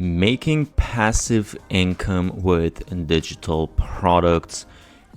Making passive income with digital products,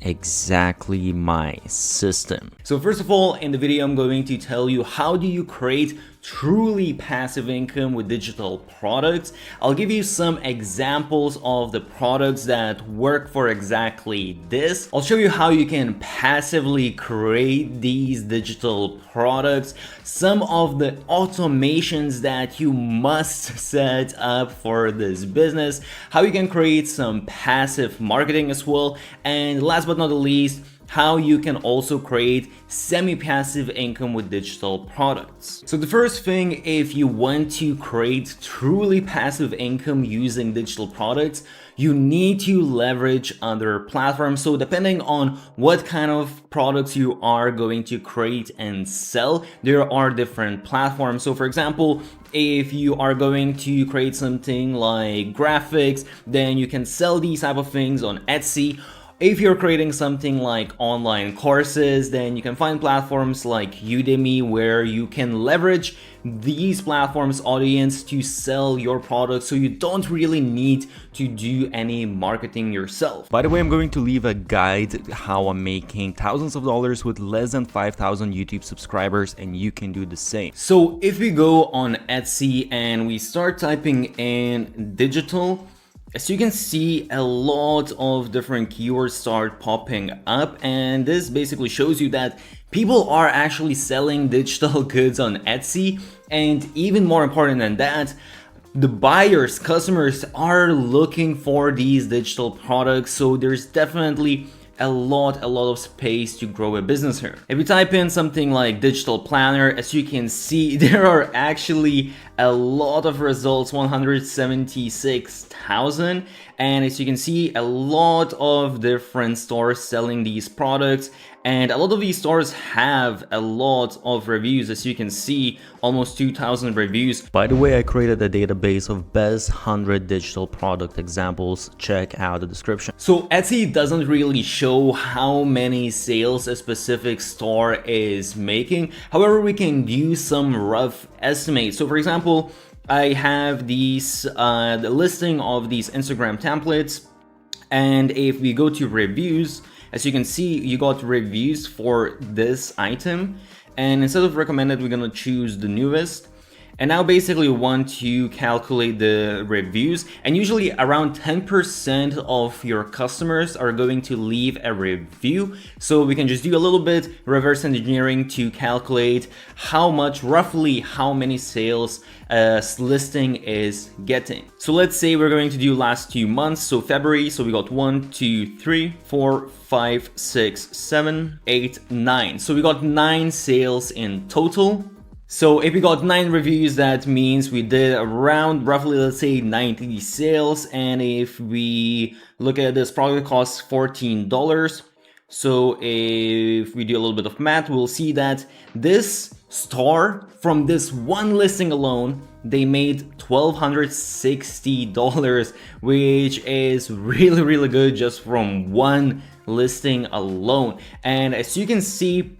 exactly my system. So first of all, in the video I'm going to tell you how do you create truly passive income with digital products. I'll give you some examples of the products that work for exactly this. I'll show you how you can passively create these digital products, some of the automations that you must set up for this business, how you can create some passive marketing as well, and last but not the least, how you can also create semi-passive income with digital products. So the first thing, if you want to create truly passive income using digital products, you need to leverage other platforms. So depending on what kind of products you are going to create and sell, there are different platforms. So for example, if you are going to create something like graphics, then you can sell these type of things on Etsy. If you're creating something like online courses, then you can find platforms like Udemy where you can leverage these platforms' audience to sell your products, so you don't really need to do any marketing yourself. By the way, I'm going to leave a guide how I'm making thousands of dollars with less than 5,000 YouTube subscribers, and you can do the same. So if we go on Etsy and we start typing in digital, as you can see, a lot of different keywords start popping up, and this basically shows you that people are actually selling digital goods on Etsy, and even more important than that, the buyers, customers are looking for these digital products, so there's definitely a lot of space to grow a business here. If you type in something like digital planner, as you can see, there are actually a lot of results, 176,000, and as you can see, a lot of different stores selling these products, and a lot of these stores have a lot of reviews. As you can see, almost 2,000 reviews. By the way, I created a database of best 100 digital product examples. Check out the description. So Etsy doesn't really show how many sales a specific store is making. However, we can do some rough estimates. So for example, I have these the listing of these Instagram templates, and if we go to reviews, as you can see, you got reviews for this item, and instead of recommended, we're gonna choose the newest. And now basically we want to calculate the reviews, and usually around 10% of your customers are going to leave a review. So we can just do a little bit reverse engineering to calculate how much, roughly how many sales a listing is getting. So let's say we're going to do last 2 months, so February, so we got 1, 2, 3, 4, 5, 6, 7, 8, 9. So we got 9 sales in total. So if we got 9 reviews, that means we did around roughly, let's say 90 sales. And if we look at this, product costs $14. So if we do a little bit of math, we'll see that this store, from this one listing alone, they made $1,260, which is really good just from one listing alone. And as you can see,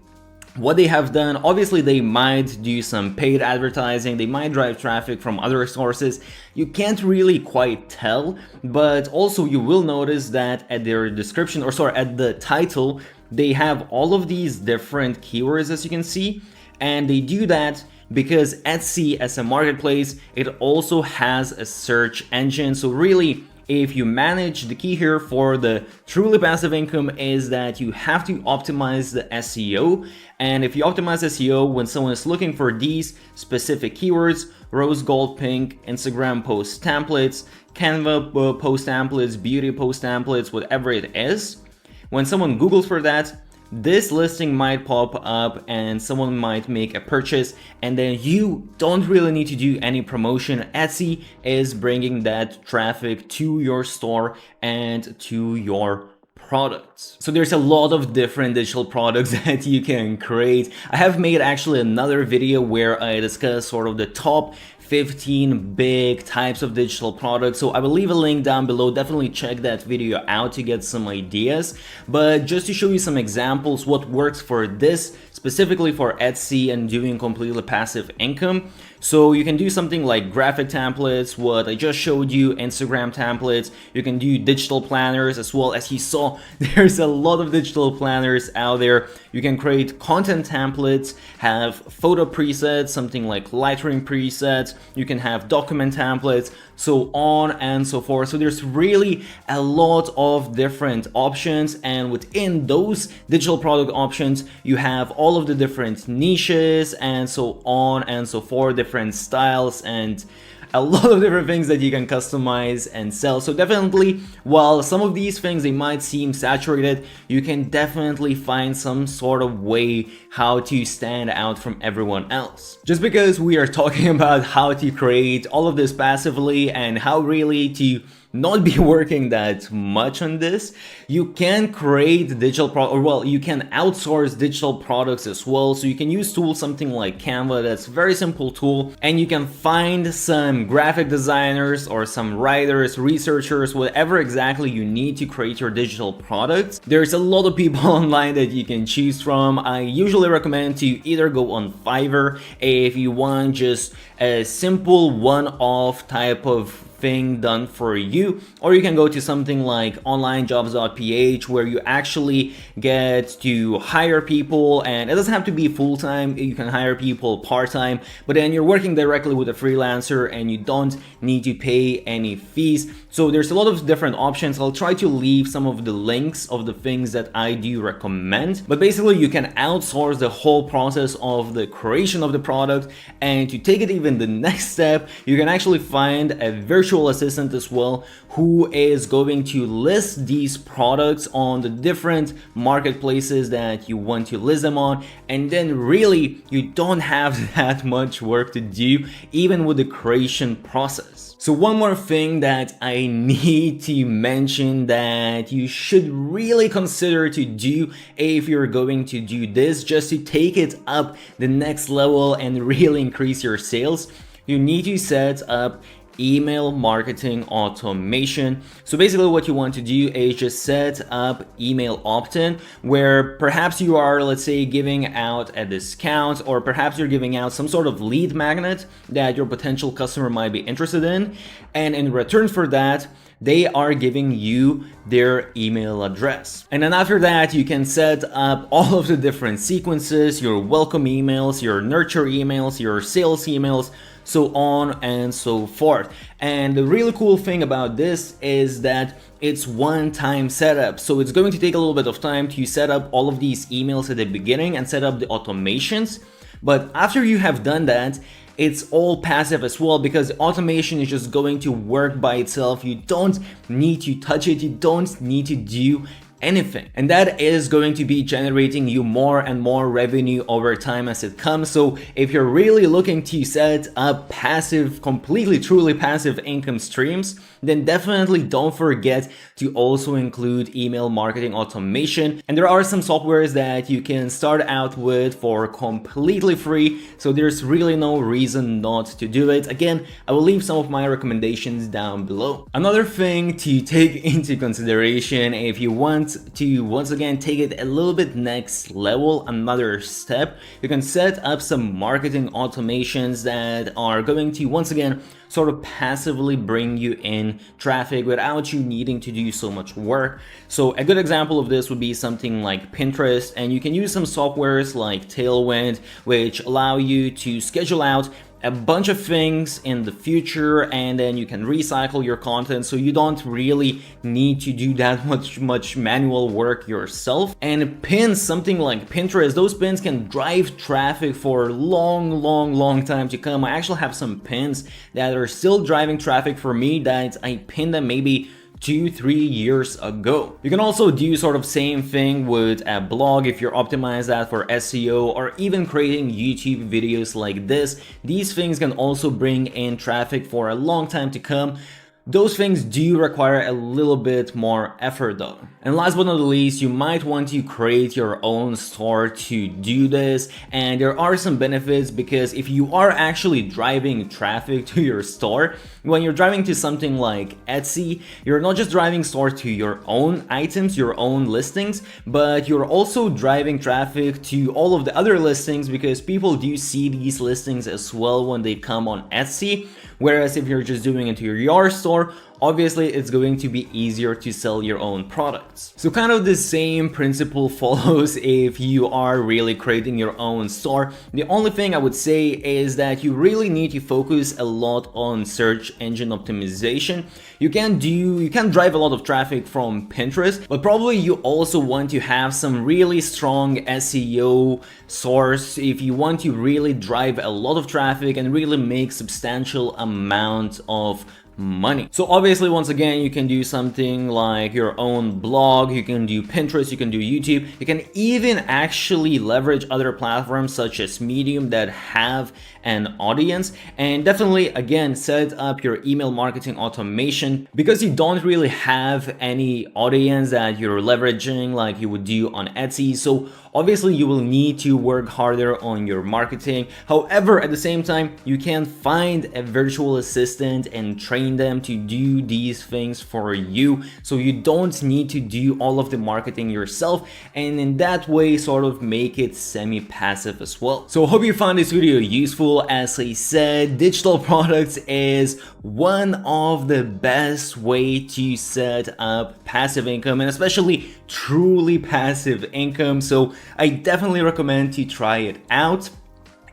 what they have done, obviously they might do some paid advertising, they might drive traffic from other sources, you can't really quite tell, but also you will notice that at their description, or sorry, at the title, they have all of these different keywords, as you can see, and they do that because Etsy as a marketplace, it also has a search engine. So really, if you manage, the key here for the truly passive income is that you have to optimize the SEO. And if you optimize SEO, when someone is looking for these specific keywords, rose gold pink, Instagram post templates, Canva post templates, beauty post templates, whatever it is, when someone Googles for that, this listing might pop up and someone might make a purchase, and then you don't really need to do any promotion. Etsy is bringing that traffic to your store and to your products. So there's a lot of different digital products that you can create. I have made actually another video where I discuss sort of the top 15 big types of digital products. So I will leave a link down below. Definitely check that video out to get some ideas. But just to show you some examples, what works for this, specifically for Etsy and doing completely passive income. So you can do something like graphic templates, what I just showed you, Instagram templates. You can do digital planners as well. As you saw, there's a lot of digital planners out there. You can create content templates, have photo presets, something like Lightroom presets. You can have document templates, so on and so forth. So there's really a lot of different options, and within those digital product options, you have all of the different niches and so on and so forth, different styles and a lot of different things that you can customize and sell. So definitely, while some of these things, they might seem saturated, you can definitely find some sort of way how to stand out from everyone else. Just because we are talking about how to create all of this passively and how really to not be working that much on this, you can create digital or well, you can outsource digital products as well. So you can use tools something like Canva. That's a very simple tool, and you can find some graphic designers or some writers, researchers, whatever exactly you need to create your digital products. There's a lot of people online that you can choose from. I usually recommend to either go on Fiverr if you want just a simple one-off type of thing done for you, or you can go to something like onlinejobs.ph where you actually get to hire people, and it doesn't have to be full-time. You can hire people part-time, but then you're working directly with a freelancer and you don't need to pay any fees. So there's a lot of different options. I'll try to leave some of the links of the things that I do recommend, but basically you can outsource the whole process of the creation of the product. And to take it even the next step, you can actually find a virtual assistant as well who is going to list these products on the different marketplaces that you want to list them on, and then really you don't have that much work to do even with the creation process. So one more thing that I need to mention that you should really consider to do if you're going to do this just to take it up the next level and really increase your sales, you need to set up email marketing automation. So basically what you want to do is just set up email opt-in, where perhaps you are, let's say, giving out a discount, or perhaps you're giving out some sort of lead magnet that your potential customer might be interested in, and in return for that, they are giving you their email address. And then after that, you can set up all of the different sequences, your welcome emails, your nurture emails, your sales emails, so on and so forth. And the really cool thing about this is that it's one-time setup. So it's going to take a little bit of time to set up all of these emails at the beginning and set up the automations. But after you have done that, it's all passive as well, because automation is just going to work by itself. You don't need to touch it. You don't need to do anything, and that is going to be generating you more and more revenue over time as it comes. So if you're really looking to set up passive, completely truly passive income streams, then definitely don't forget to also include email marketing automation. And there are some softwares that you can start out with for completely free, so there's really no reason not to do it. Again, I will leave some of my recommendations down below. Another thing to take into consideration if you want to once again take it a little bit next level, another step, you can set up some marketing automations that are going to once again sort of passively bring you in traffic without you needing to do so much work. So a good example of this would be something like Pinterest, and you can use some softwares like Tailwind, which allow you to schedule out a bunch of things in the future, and then you can recycle your content, so you don't really need to do that much manual work yourself. And pins, something like Pinterest, those pins can drive traffic for long time to come. I actually have some pins that are still driving traffic for me that I pinned them maybe 2-3 years ago. You can also do sort of same thing with a blog if you're optimized that for SEO, or even creating YouTube videos like this. These things can also bring in traffic for a long time to come. Those things do require a little bit more effort though. And last but not least, you might want to create your own store to do this, and there are some benefits because if you are actually driving traffic to your store, when you're driving to something like Etsy, you're not just driving store to your own items, your own listings, but you're also driving traffic to all of the other listings because people do see these listings as well when they come on Etsy. Whereas if you're just doing it to your store, obviously it's going to be easier to sell your own products. So kind of the same principle follows if you are really creating your own store. The only thing I would say is that you really need to focus a lot on search engine optimization. You can drive a lot of traffic from Pinterest, but probably you also want to have some really strong SEO source if you want to really drive a lot of traffic and really make substantial amount of money. So obviously, once again, you can do something like your own blog, you can do Pinterest, you can do YouTube, you can even actually leverage other platforms such as Medium that have an audience, and definitely again set up your email marketing automation because you don't really have any audience that you're leveraging like you would do on Etsy. So obviously you will need to work harder on your marketing. However, at the same time, you can find a virtual assistant and train them to do these things for you, so you don't need to do all of the marketing yourself, and in that way sort of make it semi-passive as well. So hope you found this video useful. As I said, digital products is one of the best way to set up passive income, and especially truly passive income. So I definitely recommend to try it out.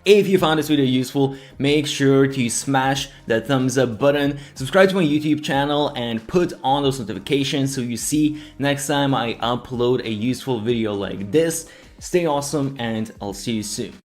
If you found this video useful, make sure to smash that thumbs up button, subscribe to my YouTube channel, and put on those notifications so you see next time I upload a useful video like this. Stay awesome, and I'll see you soon.